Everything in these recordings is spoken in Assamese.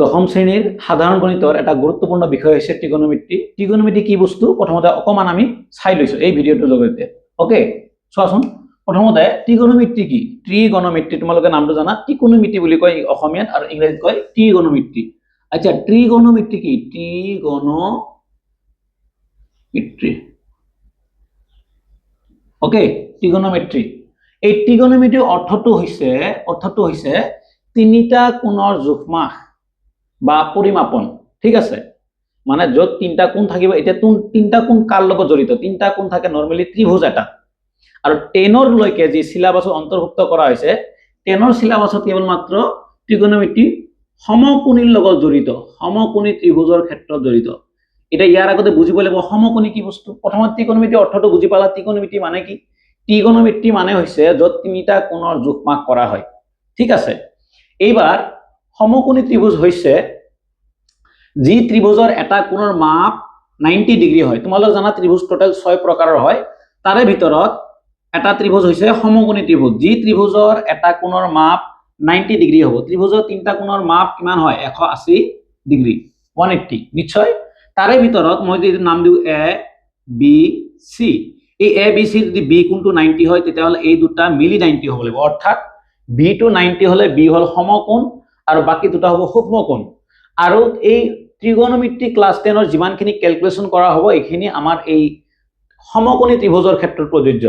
দশম শ্ৰেণীৰ সাধাৰণ গণিতৰ এটা গুৰুত্বপূৰ্ণ বিষয় হৈছে ত্ৰিকোণমিতি। ত্ৰিকোণমিতি কি বস্তু প্ৰথমতে অকমান আমি চাই লৈছো এই ভিডিঅ'টোৰ জৰিয়তে। ওকে, চোৱাচোন প্ৰথমতে ত্ৰিকোণমিতি কি? ত্ৰিকোণমিতি তোমালোকে নামটো জানা, ত্ৰিকোণমিতি বুলি কয় অসমীয়াত আৰু ইংৰাজীত কয় ত্ৰিকোণমিতি। আচ্ছা, ত্ৰিকোণমিতি কি? ত্ৰিকোণমিতি। ওকে, ত্ৰিকোণমিতি। এই ত্ৰিকোণমিতিৰ অৰ্থটো হৈছে তিনিটা কোণৰ জোখমাখ বা পৰিমাপন। ঠিক আছে, মানে যত তিনটা কোণ থাকিব। এতিয়া তিনটা কোণ কাৰ লগত জড়িত? তিনটা কোণ থাকে নৰ্মেলি ত্ৰিভুজ এটা। আৰু 10 লৈকে যি সিলেবাসত অন্তৰ্ভুক্ত কৰা হৈছে, 10 সিলেবাসত কেৱল মাত্ৰ ত্ৰিকোণমিতি সমকোণীৰ লগত জড়িত, সমকোণী ত্ৰিভুজৰ ক্ষেত্ৰত জড়িত। এটা ইয়াৰ আগতে বুজিব লাগিব সমকোণী কি বস্তু। প্ৰথমতে ত্ৰিকোণমিতি অৰ্থটো বুজি পালা। ত্ৰিকোণমিতি মানে কি? ত্ৰিকোণমিতি মানে হৈছে যত তিনিটা কোণৰ জোখমাখ কৰা হয়। ঠিক আছে, এইবাৰ সমকোণী ত্ৰিভুজ হৈছে যি ত্ৰিভুজৰ এটা কোণৰ মাপ 90 ডিগ্ৰী হয়। তোমালোক জানা ত্ৰিভুজ টোটাল 6 প্ৰকাৰৰ হয়। তাৰে ভিতৰত এটা ত্ৰিভুজ হৈছে সমকোণী ত্ৰিভুজ, যি ত্ৰিভুজৰ এটা কোণৰ মাপ 90 ডিগ্ৰী হ'ব। ত্ৰিভুজৰ তিনটা কোণৰ মাপ কিমান হয়? 180 ডিগ্ৰী, 180। নিশ্চয় তাৰে ভিতৰত মই যদি নাম দিওঁ এ বি চি, এই এ বি চি যদি বি কোণটো 90 হয় তেতিয়াহ'লে এই দুটা মিলি 90 হ'ব লাগিব। অৰ্থাৎ বি টো 90 হলে বি হল সমকোণ আৰু বাকি দুটা হ'ব সূক্ষ্মকোণ। আৰু এই ত্ৰিকোণমিতি ক্লাছ 10ৰ যিমানখিনি ক্যালকুলেশন কৰা হ'ব এইখিনি আমাৰ এই সমকোণী ত্ৰিভুজৰ ক্ষেত্ৰত প্ৰযোজ্য।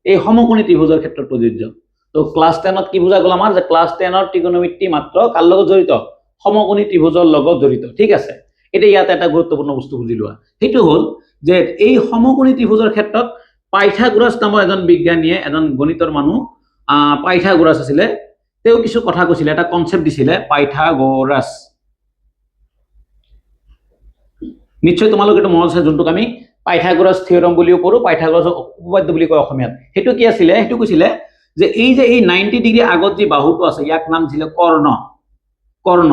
এই সমকোণী ত্ৰিভুজৰ ক্ষেত্ৰত প্ৰযোজ্য। তো ক্লাছ 10ত কি বুজা গ'ল আমাৰ? যে ক্লাছ 10ৰ ত্ৰিকোণমিতি মাত্ৰ কাৰ লগত জড়িত? সমকোণী ত্ৰিভুজৰ লগত জড়িত। ঠিক আছে, এতিয়া ইয়াতে এটা গুৰুত্বপূৰ্ণ বস্তু বুজি লোৱা, সেইটো হ'ল যে এই সমকোণী ত্ৰিভুজৰ ক্ষেত্ৰত পাইথাগোৰাছ নামৰ এজন বিজ্ঞানীয়ে, এজন গণিতৰ মানুহ পাইথাগোৰাছ আছিলে, তেওঁ কিছু কথা কৈছিলে, এটা কনসেপ্ট দিছিলে পাইথাগোৰাছ। নিশ্চয় তোমালোকে এইটো মনত আছে, যোনটোক আমি পাইথাগোৰাছ থিয়ৰম বুলিও পঢ়ো, পাইথাগোৰাছৰ উপপাদ্য বুলি কয় অসমীয়াত। সেইটো কি আছিলে? সেইটো কৈছিলে যে এই যে এই 90 ডিগ্ৰী আগত যি বাহুটো আছে ইয়াক নাম দিছিলে কৰ্ণ। কৰ্ণ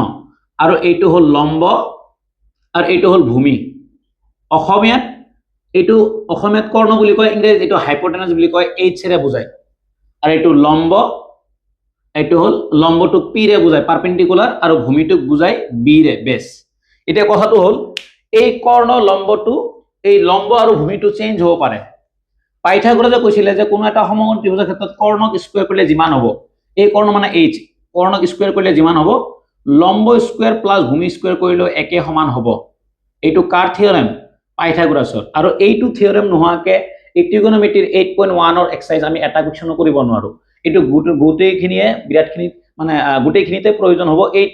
আৰু এইটো হ'ল লম্ব আৰু এইটো হ'ল ভূমি। অসমীয়াত কৰ্ণ বুলি কয়, ইংৰাজীত এইটো হাইপোটেনাছ বুলি কয়, এইচ ৰে বুজায়। আৰু এইটো লম্ব, এইটো হ'ল লম্বটোক পি ৰে বুজায় পাৰপেন্ডিকুলাৰ, আৰু ভূমিটোক বুজায় বি ৰে বেছ। এতিয়া কথাটো হ'ল এই কৰ্ণ লম্বটো, এই লম্ব আৰু ভূমিটো চেঞ্জ হ'ব পাৰে। পাইথাগোৰাছে কৈছিলে যে কোনো এটা সমকোণী ত্ৰিভুজৰ ক্ষেত্ৰত কৰ্ণক স্কয়াৰ কৰিলে যিমান হ'ব, এই কৰ্ণ মানে এইচ, কৰ্ণক স্কয়াৰ কৰিলে যিমান হ'ব লম্ব স্কয়াৰ প্লাস ভূমি স্কয়াৰ কৰিলেও একে সমান হ'ব। এইটো কাৰ থিয়ৰম? পাইথাগোৰাছৰ। আৰু এইটো থিয়ৰম নোহোৱাকে এই ত্ৰিকোণমিতিৰ 8.1ৰ এক্সাৰসাইজ আমি এটা কুৱেশ্যনো কৰিব নোৱাৰো। এইটো গোটেইখিনিয়ে বিৰাটখিনি মানে গোটেইখিনিতে প্ৰয়োজন হ'ব এই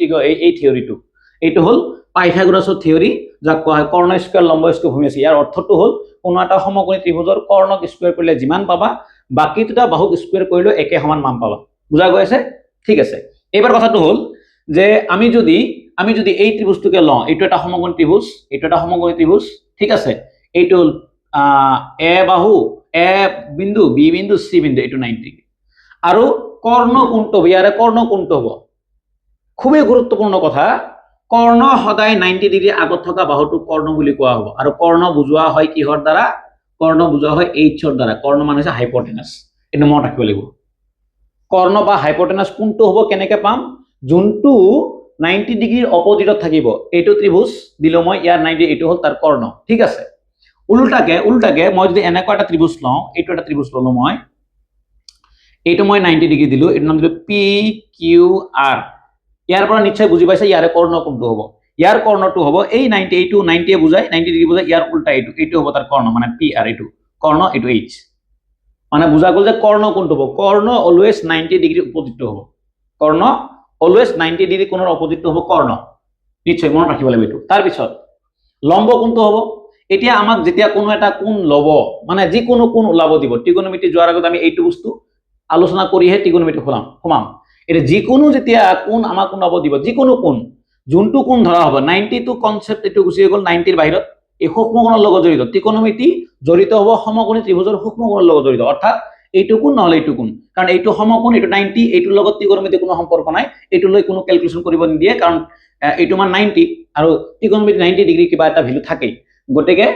থিয়ৰিটো। এইটো হ'ল পাইথাগোৰাছৰ থিয়ৰি, যাক কোৱা হয় কৰ্ণ স্কয়াৰ লম্ব স্কয়াৰ ভূমি স্কয়াৰ। ইয়াৰ অৰ্থটো হ'ল কোনো এটা সমকোণী ত্ৰিভুজৰ কৰ্ণক স্কয়াৰ কৰিলে যিমান পাবা, বাকি দুটা বাহুক স্কয়াৰ কৰিলেও একে সমান মান পাবা। বুজা গৈ আছে? ঠিক আছে, এইবাৰ কথাটো হ'ল যে আমি যদি এই ত্ৰিভুজটোকে লওঁ, এইটো এটা সমকোণী ত্ৰিভুজ, এইটো এটা সমকোণী ত্ৰিভুজ। ঠিক আছে, এইটো হ'ল এ বাহু, এ বিন্দু, বি বিন্দু, চি বিন্দু, এইটো 90 ডিগ্ৰী। আৰু কৰ্ণ কোনটো হ'ব? ইয়াৰে কৰ্ণ কোনটো হ'ব? খুবেই গুৰুত্বপূৰ্ণ কথা, কৰ্ণ সদায় 90 ডিগ্ৰী আগত থকা বাহুটো কৰ্ণ বুলি কোৱা হ'ব। আৰু কৰ্ণ বুজোৱা হয় কিহৰ দ্বাৰা? কৰ্ণ বুজোৱা হয় এইচৰ দ্বাৰা। কৰ্ণ মানে হৈছে হাইপোটেনাছ। এইটো মনত ৰাখিব লাগিব। কৰ্ণ বা হাইপোটেনাছ কোনটো হ'ব কেনেকৈ পাম? যোনটো 90 ডিগ্ৰীৰ অপজিটত থাকিব। এইটো ত্ৰিভুজ দিলো মই, ইয়াৰ 90, এইটো হ'ল তাৰ কৰ্ণ। ঠিক আছে, উল্টাকে মই যদি এনেকুৱা এটা ত্ৰিভুজ লওঁ, এইটো এটা ত্ৰিভুজ ললো মই, এইটো মই 90 ডিগ্ৰী দিলো, এইটো নাম দিলো পি কিউ আৰ। ইয়াৰ পৰা নিশ্চয় বুজি পাইছে ইয়াৰে কৰ্ণ কোনটো হ'ব। ইয়াৰ কৰ্ণটো হ'ব এই 90, এইটো 90 বুজায়, 90 ডিগ্ৰী বুজায়, ইয়াৰ উল্টা এইটো হ'ব তাৰ কৰ্ণ, মানে পি আৰ। এইটো কৰ্ণ, এইটো এইচ। মানে বুজা গ'ল যে কৰ্ণ কোনটো হ'ব? কৰ্ণ অলৱেজ 90 ডিগ্ৰী অপজিটটো হ'ব। কৰ্ণ অলৱেজ 90 ডিগ্ৰী কোণৰ অপজিটটো হ'ব কৰ্ণ। নিশ্চয় মনত ৰাখিব লাগিব এইটো। তাৰপিছত লম্ব কোনটো হ'ব? এতিয়া আমাক যেতিয়া কোনো এটা কোণ ল'ব, মানে যিকোনো কোণ ওলাব দিব, ত্ৰিকোণমিতি যোৱাৰ আগত আমি এইটো বস্তু আলোচনা কৰিহে ত্ৰিকোণমিতি সোমাম। এতিয়া যিকোনো যেতিয়া কোণ আমাক ওলাব দিব, যিকোনো কোণ, যোনটো কোণ ধৰা হ'ব 90 টো কনসেপ্ট এইটো গুচি গ'ল 90ৰ বাহিৰত, এই সূক্ষ্মকোণৰ লগত জড়িত। ত্ৰিকোণমিতি জড়িত হ'ব সমকোণী ত্ৰিভুজৰ সূক্ষ্মকোণৰ লগত জড়িত, অৰ্থাৎ এইটো কোণ নহলে এইটো কোণ, কাৰণ এইটো সমকোণ, এইটো 90, এইটোৰ লগত ত্ৰিকোণমিতি কোনো সম্পৰ্ক নাই, এইটো লৈ কোনো ক্যালকুলেশন কৰিব নিদিয়ে, কাৰণ এইটো মান 90 আৰু ত্ৰিকোণমিতি 90 ডিগ্ৰী কিবা এটা ভ্যালু থাকে। গতিকে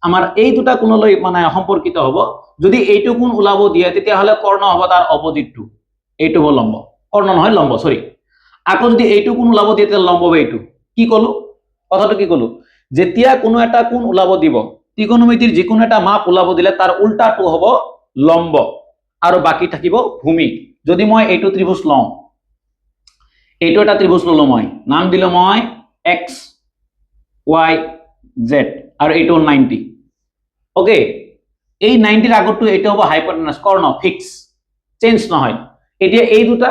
আমাৰ এই দুটা কোণলৈ মানে সম্পৰ্কিত হ'ব। যদি এইটো কোণ ওলাব দিয়ে তেতিয়াহ'লে কৰ্ণ হ'ব তাৰ অপজিটটো, এইটো হ'ব লম্ব। কৰ্ণ নহয় লম্ব, সৰি। আকৌ যদি এইটো কোণ ওলাব দিয়ে তেতিয়া লম্ব হ'ব এইটো। কি কলো কথাটো কি কলো যেতিয়া কোনো এটা কোণ ওলাব দিব ত্ৰিকোণমিতিৰ যিকোনো এটা মাপ ওলাব দিলে তাৰ উল্টাটো হ'ব লম্ব আৰু বাকি থাকিব ভূমি যদি মই এইটো ত্ৰিভুজ লওঁ এইটো এটা ত্ৰিভুজ ললো মই নাম দিলো মই x y z আৰু এইটো 90 ওকে এই 90 ৰ আগতো এইটো হ'ব হাইপোটেনাস কৰ্ণ ফিক্স চেঞ্জ নহয় এতিয়া এই দুটা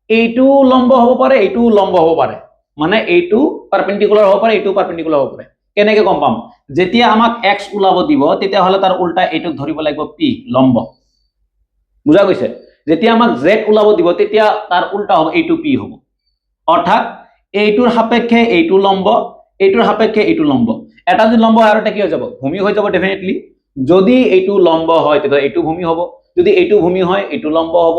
এইটো লম্ব হ'ব পাৰে এইটো লম্ব হ'ব পাৰে মানে এইটো পাৰপেন্ডিকুলাৰ হ'ব পাৰে এইটো পাৰপেন্ডিকুলাৰ হ'ব পাৰে কেনেকৈ গম পাম যেতিয়া আমাক x ওলাব দিব তেতিয়া হলে তাৰ উল্টা এইটোক ধৰিব লাগিব p লম্ব বুজা গৈছে যেতিয়া আমাক z ওলাব দিব তেতিয়া তাৰ উল্টা হ'ব এইটো p হ'ব অৰ্থাৎ এইটোৰ সাপেক্ষে এইটো লম্ব এইটোৰ সাপেক্ষে এইটো লম্ব এটা যদি লম্ব হয় আৰু এটা কি হৈ যাব ভূমি হৈ যাব ডেফিনেটলি যদি এইটো লম্ব হয় তেতিয়া এইটো ভূমি হ'ব যদি এইটো ভূমি হয় এইটো লম্ব হ'ব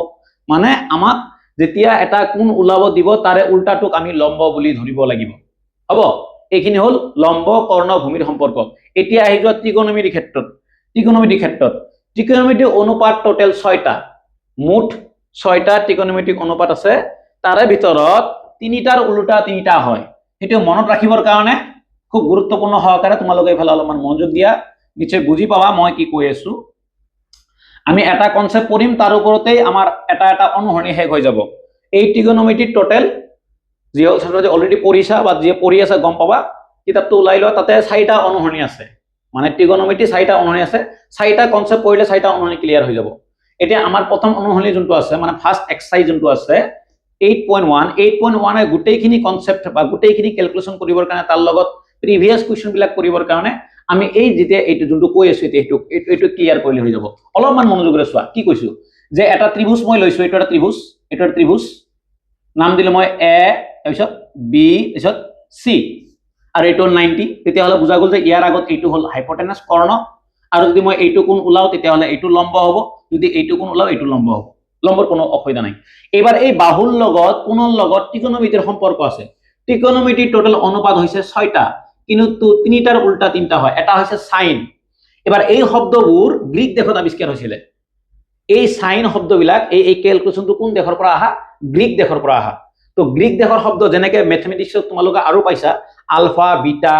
মানে আমাক যেতিয়া এটা কোণ ওলাব দিব তাৰে উল্টাটোক আমি লম্ব বুলি ধৰিব লাগিব হ'ব এইখিনি হল লম্ব কৰ্ণ ভূমিৰ সম্পৰ্ক এতিয়া আহি যোৱা ত্ৰিকোণমিতিৰ ক্ষেত্ৰত ত্ৰিকোণমিতিক অনুপাত টোটাল 6টা মুঠ 6টা ত্ৰিকোণমিতিক অনুপাত আছে তাৰে ভিতৰত তিনিটাৰ উল্টা তিনিটা হয় সেইটো মনত ৰাখিবৰ কাৰণে খুব গুৰুত্বপূৰ্ণ সহকাৰে তোমালোকে ইফালে অলপমান মনোযোগ দিয়া নিশ্চয় বুজি পাবা মই কি কৈ আছো আমি এটা কনসেপ্ট পঢ়িম তাৰ ওপৰতেই আমাৰ এটা এটা অনুসৰণি শেষ হৈ যাব এই ত্ৰিকোণমিতিৰ টোটাল যি ছাত্ৰজনে অলৰেডি পঢ়িছা বা যি পঢ়ি আছে গম পাবা কিতাপটো ওলাই লোৱা তাতে 4টা অনুসৰণি আছে মানে ত্ৰিকোণমিতি 4টা অনুসৰণি আছে 4টা কনসেপ্ট পঢ়িলে 4টা অনুসৰণি ক্লিয়াৰ হৈ যাব এতিয়া আমাৰ প্ৰথম অনুসৰণি যোনটো আছে মানে ফাৰ্স্ট এক্সাৰসাইজ যোনটো আছে 8.1 এ গোটেইখিনি কনসেপ্ট বা গোটেইখিনি ক্যালকুলেশন কৰিবৰ কাৰণে তাৰ লগত প্ৰিভিয়াস কোৱেশ্চন বিলাক কৰিবৰ কাৰণে আমি এই যেতিয়া এইটো যোনটো কৈ আছো এইটো ক্লিয়াৰ কৰিলে হৈ যাব অলপমান মনোযোগৰে চোৱা কি কৈছো যে এটা ত্ৰিভুজ মই লৈছো এইটো এটা ত্ৰিভুজ নাম দিলে মই a তাৰপিছত b তাৰপিছত c আৰু এইটো 90 তেতিয়া হলে বুজা গল যে ইয়াৰ আগত এইটো হল হাইপোটেনাস কৰ্ণ আৰু যদি মই এইটো কোণ ওলাও তেতিয়া হলে এইটো লম্ব হ'ব যদি এইটো কোণ ওলাও এইটো লম্ব হ'ব লম্বৰ কোনো অসুবিধা নাই এবাৰ এই বাহুৰ লগত কোণৰ লগত ত্ৰিকোণমিতিৰ সম্পৰ্ক আছে ত্ৰিকোণমিতিৰ টোটাল অনুপাত হৈছে 6টা কিন্তু তিনিটাৰ উল্টা তিনটা হয় এটা হৈছে সাইন এবাৰ এই শব্দবোৰ গ্ৰীক দেশত আৱিষ্কাৰ হৈছিল এই সাইন শব্দবিলাক এই ক্যালকুলেশনটো কোন দেশৰ পৰা আহা গ্ৰীক দেশৰ পৰা আহা তো গ্ৰীক দেশৰ শব্দ যেনেকৈ ম্যাথমেটিক্সত তোমালোকে আৰু পাইছা আলফা বিটা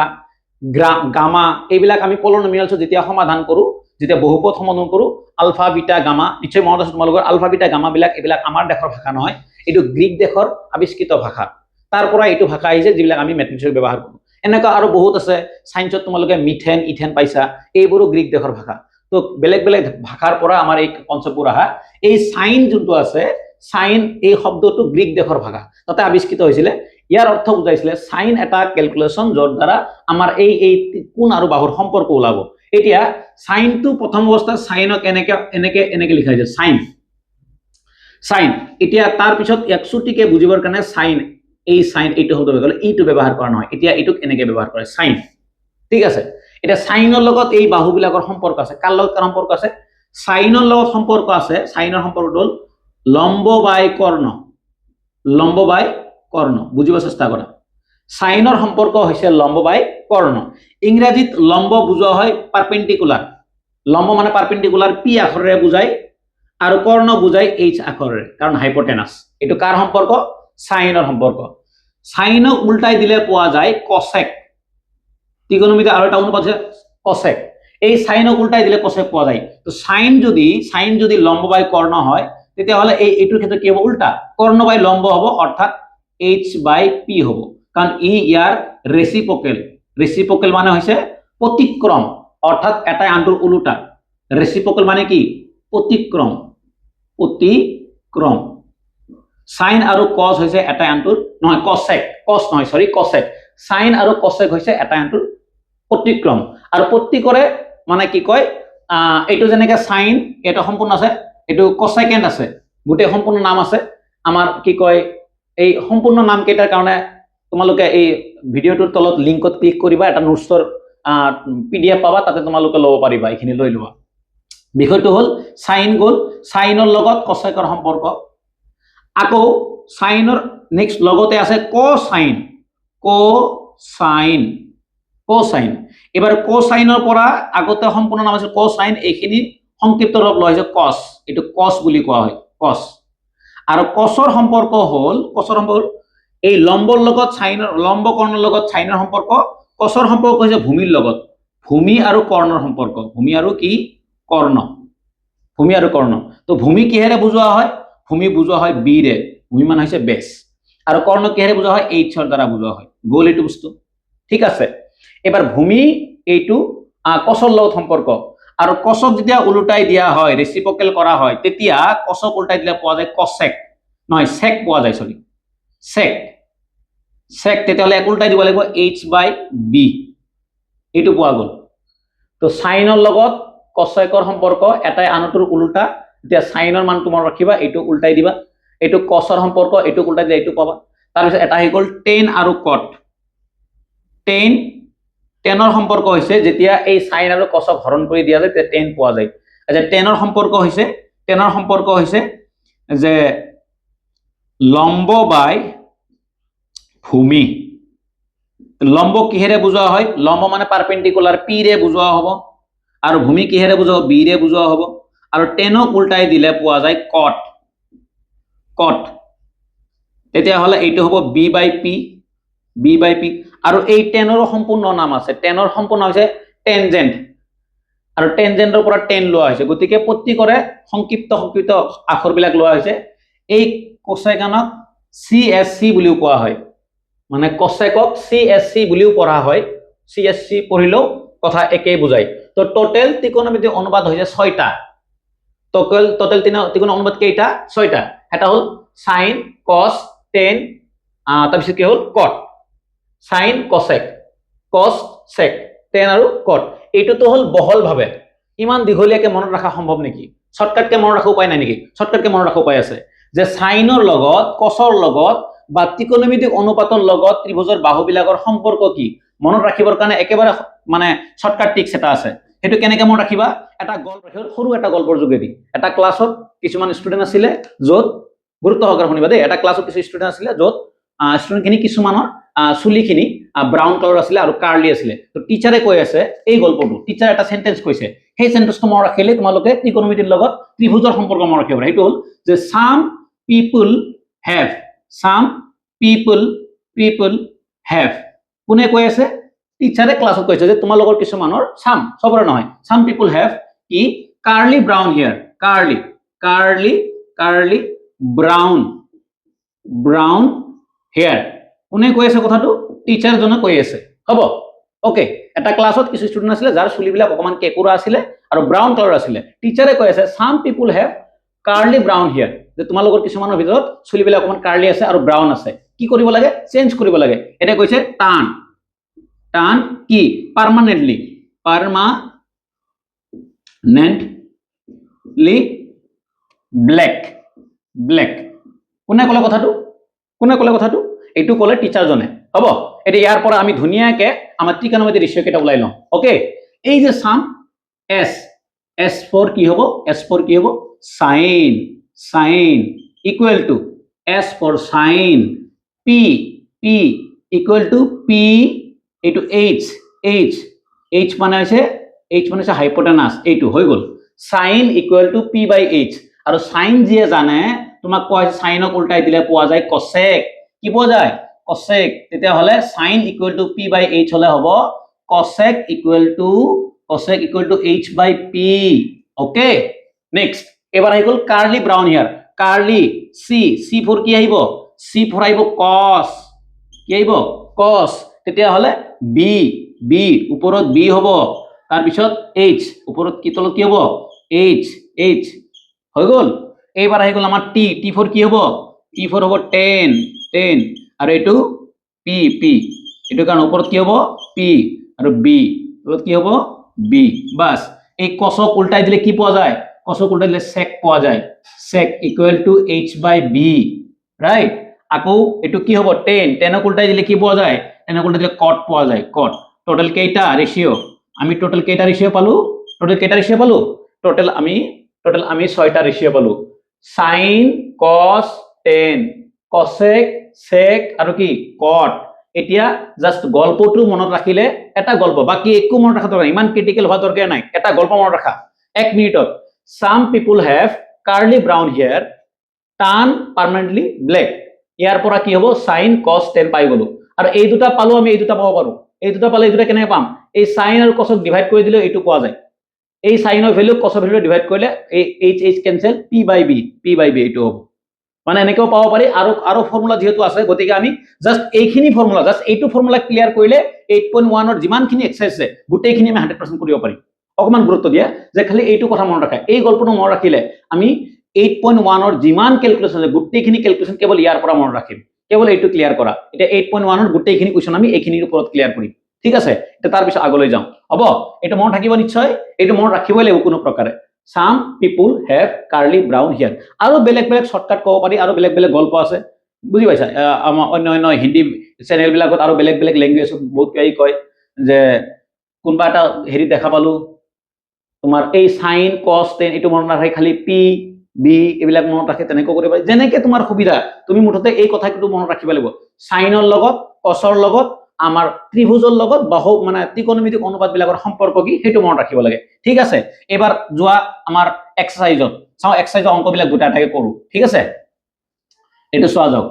গামা এইবিলাক আমি পলিনোমিয়ালছত যেতিয়া সমাধান কৰো যেতিয়া বহুপদ সমাধান কৰো আলফা বিটা গামা নিশ্চয় মনত আছে তোমালোকৰ আলফা বিটা গামা বিলাক এইবিলাক আমাৰ দেশৰ ভাষা নহয় এইটো গ্ৰীক দেশৰ আৱিষ্কৃত ভাষা তাৰ পৰা এইটো ভাষা আহিছে যিবিলাক আমি ম্যাথমেটিক্সত ব্যৱহাৰ কৰো এনেকা আৰু বহুত আছে সায়েন্সত তোমালোকে মিথেন ইথেন পাইছা এইবোৰো গ্ৰীক দেশৰ ভাষা তো বেলেগ বেলেগ ভাষাৰ পৰা আমাৰ এই কনসেপ্টবোৰ আহা এই সাইন যোনটো আছে সাইন এই শব্দটো গ্ৰীক দেশৰ ভাষা তাতে আৱিষ্কৃত হৈছিল ইয়াৰ অৰ্থ বুজাইছিলে সাইন এটা ক্যালকুলেশন যৰ দ্বাৰা আমাৰ এই কোণ আৰু বাহুৰ সম্পৰ্ক ওলাব এতিয়া সাইনটো প্ৰথম অৱস্থাত সাইনক এনেকে লিখা হৈছে সাইন এতিয়া তাৰ পিছত একচুটিকে বুজিবৰ কাৰণে সাইন এই সাইন এইটো শব্দ গলে এইটো ব্যৱহাৰ কৰা নহয় এতিয়া এইটোক এনেকে ব্যৱহাৰ কৰে সাইন ঠিক আছে এতিয়া সাইনৰ লগত এই বাহুবিলাকৰ সম্পৰ্ক আছে কাৰ লগত সম্পৰ্ক আছে সাইনৰ লগত সম্পৰ্ক আছে সাইনৰ সম্পৰ্ক হল লম্ব বাই কৰ্ণ বুজিব চেষ্টা কৰা সাইনৰ সম্পৰ্ক হৈছে লম্ব বাই কৰ্ণ ইংৰাজীত লম্ব বুজোৱা হয় পাৰপেন্ডিকুলাৰ লম্ব মানে পাৰপেন্ডিকুলাৰ p আখৰেৰে বুজায় আৰু কৰ্ণ বুজায় h আখৰেৰে কাৰণ হাইপোটেনাস এটো কাৰ সম্পৰ্ক সাইনৰ সম্পৰ্ক সাইনক উল্টাই দিলে পোৱা যায় কোসেক ত্ৰিকোণমিতি আৰু এটা অনুপাত আছে কোসেক এই সাইনক উল্টাই দিলে কোসেক পোৱা যায় তো সাইন যদি লম্ব বাই কৰ্ণ হয় তেতিয়া হলে এইটোৰ ক্ষেত্ৰত কি হ'ব উল্টা কৰ্ণ বাই লম্ব হ'ব অৰ্থাৎ h বাই p হ'ব কাৰণ ইয়াৰ ৰেচিপ্ৰকেল মানে হৈছে প্ৰতিক্ৰম অৰ্থাৎ এটা আনটোৰ উল্টা ৰেচিপ্ৰকেল মানে কি প্ৰতিক্ৰম সাইন আৰু কস হৈছে এটা আনটোৰ নহয় কোসেক সাইন আৰু কোসেক হৈছে এটা আনটোৰ প্ৰতিক্ৰম আৰু প্ৰতিকৰে মানে কি কয় এইটো যেনেকৈ সাইন এটা সম্পূৰ্ণ আছে এইটো কোসেকেণ্ড আছে গোটেই সম্পূৰ্ণ নাম আছে আমাৰ কি কয় এই সম্পূৰ্ণ নাম কেইটাৰ কাৰণে তোমালোকে এই ভিডিওটোৰ তলত লিংকত ক্লিক কৰিবা এটা নোটছৰ পিডিএফ পাবা তাতে তোমালোকে ল'ব পাৰিবা এইখিনি লৈ লোৱা বিষয়টো হল সাইন গল সাইনৰ লগত কোসেকৰ সম্পৰ্ক আকৌ সাইনৰ নেক্সট লগতে আছে কোসাইন এবাৰ কোসাইনৰ পৰা আগতে সম্পূৰ্ণ নাম আছে কোসাইন এইখিনি সংক্ষিপ্ত ৰূপ লয় যে কস এটো কস বুলি কোৱা হয় কস আৰু কসৰ সম্পৰ্ক হল এই লম্বৰ লগত চাইনৰ লম্ব কৰ্ণৰ লগত চাইনৰ সম্পৰ্ক, কচৰ সম্পৰ্ক হৈছে ভূমিৰ লগত, ভূমি আৰু কৰ্ণৰ সম্পৰ্ক, ভূমি আৰু কি কৰ্ণ, ভূমি আৰু কৰ্ণ। তো ভূমি কিহেৰে বুজোৱা হয়? ভূমি বুজোৱা হয় বিৰে, ভূমি মানে হৈছে বেছ, আৰু কৰ্ণ কিহেৰে বুজোৱা হয়? এইচৰ দ্বাৰা বুজোৱা হয়। গ'ল এইটো বস্তু, ঠিক আছে। এবাৰ ভূমি এইটো কচৰ লগত সম্পৰ্ক, আৰু কচক যেতিয়া ওলোটাই দিয়া হয়, ৰেচিপ্ৰকেল কৰা হয়, তেতিয়া কচক ওলোটাই দিলে পোৱা যায় কচেক, নহয় চেক পোৱা যায়, চৰি চেক, চেক, তেতিয়াহ'লে এক ওলোটাই দিব লাগিব h/b, এইটো পোৱা গ'ল। তো চাইনৰ লগত কচেকৰ সম্পৰ্ক, এটাই আনটোৰ ওলোটা, এতিয়া চাইনৰ মান তোমাৰ ৰাখিবা, এইটো উল্টাই দিবা, এইটো কচৰ সম্পৰ্ক, এইটো উল্টাই দিলে এইটো পাবা। তাৰপিছত এটা হৈ গ'ল টেন আৰু কট। টেনৰ সম্পৰ্ক হৈছে যেতিয়া এই চাইন আৰু কচক হৰণ কৰি দিয়া যায় তেতিয়া টেন পোৱা যায়। আচ্ছা, টেনৰ সম্পৰ্ক হৈছে যে লম্ব বাই ভূমি। লম্ব কিহেৰে বুজোৱা হয়? লম্ব মানে পাৰপেণ্ডিকুলাৰ, পিৰে বুজোৱা হ'ব, আৰু ভূমি কিহেৰে বুজোৱা? বিৰে বুজোৱা হ'ব। আৰু টেনক উল্টাই দিলে পোৱা যায় কট, কট, তেতিয়াহ'লে এইটো হ'ব b/p, b/p। আৰু এই টেনৰো সম্পূৰ্ণ নাম আছে, টেনৰ সম্পূৰ্ণ হৈছে টেনজেণ্ট, আৰু টেনজেণ্টৰ পৰা টেন লোৱা হৈছে, গতিকে প্ৰত্যেকৰে সংক্ষিপ্ত আখৰবিলাক লোৱা হৈছে। এই কোচেকানক CSC বুলিও কোৱা হয়, মানে কচেকক CSC বুলিও পঢ়া হয়, CSC পঢ়িলেও কথা একেই বুজায়। তো টোটেল ত্ৰিকোণমিতিক অনুপাত হৈছে 6টা, টোটেল ত্ৰিকোণ অনুপাত কেইটা? 6টা। এটা হ'ল সাইন, কস, টেন, তাৰপিছত কি হ'ল কট, সাইন কচেক, কস সেক, টেন আৰু কট। এইটোতো হ'ল বহলভাৱে, ইমান দীঘলীয়াকে মনত ৰখা সম্ভৱ নেকি? শৰ্টকাটকে মনত ৰখাৰ উপায় নাই নেকি? শৰ্টকাটকে মনত ৰখাৰ উপায় আছে, যে সাইনৰ লগত কচৰ লগত বা ত্ৰিকোণমিতিক অনুপাতৰ লগত ত্ৰিভুজৰ বাহুবিলাকৰ সম্পৰ্ক কি মনত ৰাখিবৰ কাৰণে একেবাৰে মানে শৰ্টকাট টিক্স এটা আছে। সেইটো কেনেকে মনত ৰাখিবা? এটা গল্প, সৰু এটা গল্পৰ যোগেদি। এটা ক্লাছত কিছুমান ষ্টুডেণ্ট আছিলে য'ত, গুৰুত্ব সহকাৰে শুনিবা দেই, এটা ক্লাছত কিছু ষ্টুডেণ্ট আছিলে য'ত ষ্টুডেণ্টখিনি কিছুমানৰ চুলিখিনি ব্ৰাউন কালাৰ আছিলে আৰু কাৰ্লি আছিলে। তো টিচাৰে কৈ আছে এই গল্পটো, টিচাৰে এটা সেন্টেন্স কৈছে, সেই সেন্টেন্সটো মনত ৰাখিলে তোমালোকে ত্ৰিকোণমিতিৰ লগত ত্ৰিভুজৰ সম্পৰ্ক মনত ৰাখিব পাৰা। সেইটো হ'ল যে some people have, কোনে কৈ আছে? টিচাৰে ক্লাছত কৈছে যে তোমালোকৰ কিছুমানৰ, চবৰে নহয়, some people have কি curly brown hair, curly brown hair. কোনে কৈ আছে কথাটো? টিচাৰজনে কৈ আছে, হ'ব। ওকে, এটা ক্লাছত কিছু ষ্টুডেণ্ট আছিলে যাৰ চুলিবিলাক অকণমান কেঁকুৰা আছিলে আৰু ব্ৰাউন কালাৰ আছিলে। টিচাৰে কৈ আছে some people have curly brown hair, যে তোমালোকৰ কিছুমানৰ ভিতৰত চুলিবিলাক অকণমান কাৰ্লি আছে আৰু ব্ৰাউন আছে। কি কৰিব লাগে? চেঞ্জ কৰিব লাগে। এতিয়া কৈছে টান কি পাৰ্মানেণ্টলি ব্লেক। কোনে ক'লে কথাটো? এইটো ক'লে টিচাৰজনে, হ'ব। এতিয়া ইয়াৰ পৰা আমি ধুনীয়াকে আমাৰ ত্ৰিকোণমিতিক ৰেচিঅ কেইটা ওলাই লওঁ। ওকে, এই যে চাম এছ ফৰ কি হ'ব? Sine equals to S for sine, P equals to P, এইটো এইচ মানে হৈছে হাইপোটেনাছ, এইটো হৈ গ'ল সাইন ইকুৱেল টু p/h। আৰু সাইন যিয়ে জানে, তোমাক কোৱা হৈছে সাইনক উল্টাই দিলে পোৱা যায় কচেক। কি পোৱা যায়? কচেক। তেতিয়াহ'লে সাইন ইকুৱেল টু p/h হ'লে হ'ব কচেক equal to h/p। Okay, next এবাৰ আহি গ'ল curly brown hair. Curly C for কি আহিব? চি ফৰ আহিব কস, কি আহিব? কস। তেতিয়াহ'লে বি ওপৰত বি হ'ব, তাৰপিছত এইচ ওপৰত কি, তলত কি হ'ব? এইচ হৈ গ'ল। এইবাৰ আহি গ'ল আমাৰ টি ফৰ কি হ'ব? টি ফৰ হ'ব টেন, আৰু এইটো পি, এইটো কাৰণ ওপৰত কি হ'ব? পি, আৰু বি তলত কি হ'ব? বি। বাস, এই কচক উল্টাই দিলে কি পোৱা যায়? কচক উল্টাই দিলে সেক পোৱা যায়, সেক ইকুৱেল টু h/b, ৰাইট। আকৌ এইটো কি হ'ব? টেনক উল্টাই দিলে কি পোৱা যায়? টেনক উল্টাই দিলে কট পোৱা যায়, কট। টোটেল কেইটা ৰেচিঅ? আমি টোটেল কেইটা ৰেচিঅ পালো? টোটেল আমি 6টা ৰেচিঅ পালো। সাইন, কস, টেন, কচেক, সেক আৰু কি কট। এতিয়া জাস্ট গল্পটো মনত ৰাখিলে, এটা গল্প, বাকি একো মনত ৰাখা দৰকাৰ নাই, ইমান ক্ৰিটিকেল হোৱা দৰকাৰ নাই, এটা গল্প মনত ৰাখা 1 মিনিটত। some people have curly brown hair, tan permanently black, ইয়াৰ পৰা কি হ'ব sin cos tan পাই গলো আৰু এই দুটা পালো আমি এই দুটা পাব পাৰো এই দুটা পালে এই দুটা কেনেকৈ পাম এই sin আৰু cos ক ডিভাইড কৰি দিলে এইটো পোৱা যায় এই sin ৰ ভ্যালু cos ৰ ভ্যালু ডিভাইড কৰিলে এই h cancel p by b এইটো হ'ব মানে এনেকেও পাব পাৰি আৰু ফৰ্মুলা যেহেতু আছে গতিকে আমি জাস্ট এইখিনি ফৰ্মুলা জাস্ট এইটো ফৰ্মুলা ক্লিয়াৰ কৰিলে 8.1 ৰ যিমানখিনি এক্সাৰসাইজ আছে গোটেইখিনি আমি 100% কৰিব পাৰিম অকমান গুৰুত্ব দিয়া যে খালি এইটো কথা মনত ৰাখা এই গল্পটো মনত ৰাখিলে আমি 8.1 ৰ যিমান ক্যালকুলেশন আছে গোটেইখিনি ক্যালকুলেশন কেৱল ইয়াৰ পৰা মনত ৰাখিম কেৱল এইটো ক্লিয়াৰ কৰা এতিয়া 8.1 ৰ গোটেইখিনি কোৱেশ্চন আমি এইখিনিৰ ওপৰত ক্লিয়াৰ কৰিম ঠিক আছে এটা তাৰ পিছত আগলৈ যাওঁ হ'ব এটা মনত ৰাখিব নিশ্চয় এইটো মনত ৰাখিবই লাগিব কোনো প্ৰকাৰে some people have curly brown hair আৰু বেলেগ বেলেগ শৰ্টকাট কব পাৰি আৰু বেলেগ বেলেগ গল্প আছে বুজি পাইছা আমাৰ অন্য হিন্দী চ্যানেল বিলাকত আৰু বেলেগ বেলেগ ল্যাঙ্গুৱেজ বহুত কিয় কয় যে কোনবা এটা হেৰি দেখা পালো তোমাৰ এই sin cos tan এটো মনত ৰাখি খালি p b এইবিলাক মনত ৰাখি তেনেকৈ কৰিব পাৰি যেনেকৈ তোমাৰ সুবিধা তুমি মুঠতে এই কথাটো মনত ৰাখিব লাগিব sin ৰ লগত cos ৰ লগত আমাৰ ত্ৰিভুজৰ লগত বাহু মানে ত্ৰিকোণমিতিক অনুপাত বিলাকৰ সম্পৰ্ক কি হেতু মনত ৰাখিব লাগে ঠিক আছে এবাৰ যোৱা আমাৰ এক্সাৰসাইজত চাও এক্সাৰসাইজৰ অংক বিলাক দুটা এটাকে কৰো ঠিক আছে এটো চোৱা যাওক